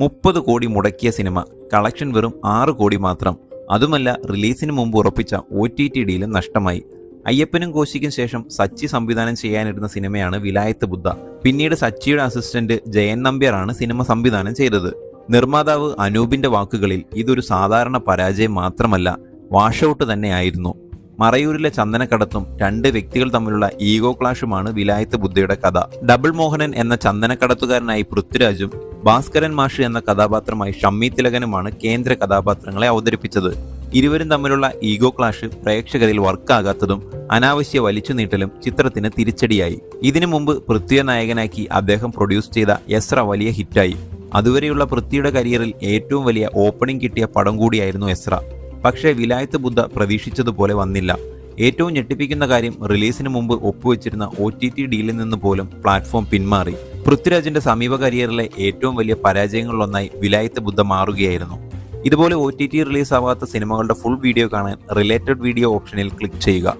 30 കോടി മുടക്കിയ cinema collection വെറും 6 കോടി മാത്രം. അതുമല്ല, റിലീസിന് മുമ്പ് ഉറപ്പിച്ച OTT ഡീലും നഷ്ടമായി. അയ്യപ്പനും കോശിക്കും ശേഷം സച്ചി സംവിധാനം ചെയ്യാനിരുന്ന സിനിമയാണ് വിലായത്ത് ബുദ്ധ. പിന്നീട് സച്ചിയുടെ അസിസ്റ്റന്റ് ജയൻ നമ്പ്യാറാണ് സിനിമ സംവിധാനം ചെയ്തത്. നിർമ്മാതാവ് അനൂപിന്റെ വാക്കുകളിൽ ഇതൊരു സാധാരണ പരാജയം മാത്രമല്ല, വാഷൌട്ട് തന്നെയായിരുന്നു. മറയൂരിലെ ചന്ദനക്കടത്തും 2 വ്യക്തികൾ തമ്മിലുള്ള ഈഗോ ക്ലാഷുമാണ് വിലായത്ത് ബുദ്ധയുടെ കഥ. ഡബിൾ മോഹനൻ എന്ന ചന്ദനക്കടത്തുകാരനായി പൃഥ്വിരാജും ഭാസ്കരൻ മാഷ് എന്ന കഥാപാത്രമായി ഷമ്മി തിലകനുമാണ് കേന്ദ്ര കഥാപാത്രങ്ങളെ അവതരിപ്പിച്ചത്. ഇരുവരും തമ്മിലുള്ള ഈഗോ ക്ലാഷ് പ്രേക്ഷകരിൽ വർക്കാകാത്തതും അനാവശ്യ വലിച്ചുനീട്ടലും ചിത്രത്തിന് തിരിച്ചടിയായി. ഇതിനു മുമ്പ് പൃഥ്വിയെ നായകനാക്കി അദ്ദേഹം പ്രൊഡ്യൂസ് ചെയ്ത എസ്ര വലിയ ഹിറ്റായി. അതുവരെയുള്ള പൃഥ്വിയുടെ കരിയറിൽ ഏറ്റവും വലിയ ഓപ്പണിംഗ് കിട്ടിയ പടം കൂടിയായിരുന്നു എസ്ര. പക്ഷേ വിലായത്ത് ബുദ്ധ പ്രതീക്ഷിച്ചതുപോലെ വന്നില്ല. ഏറ്റവും ഞെട്ടിപ്പിക്കുന്ന കാര്യം, റിലീസിന് മുമ്പ് ഒപ്പുവെച്ചിരുന്ന OTT ഡീലിൽ നിന്ന് പോലും പ്ലാറ്റ്ഫോം പിന്മാറി. പൃഥ്വിരാജിന്റെ സമീപ കരിയറിലെ ഏറ്റവും വലിയ പരാജയങ്ങളിലൊന്നായി വിലായത്ത് ബുദ്ധ മാറുകയായിരുന്നു. ഇതുപോലെ OTT റിലീസാവാത്ത സിനിമകളുടെ ഫുൾ വീഡിയോ കാണാൻ റിലേറ്റഡ് വീഡിയോ ഓപ്ഷനിൽ ക്ലിക്ക് ചെയ്യുക.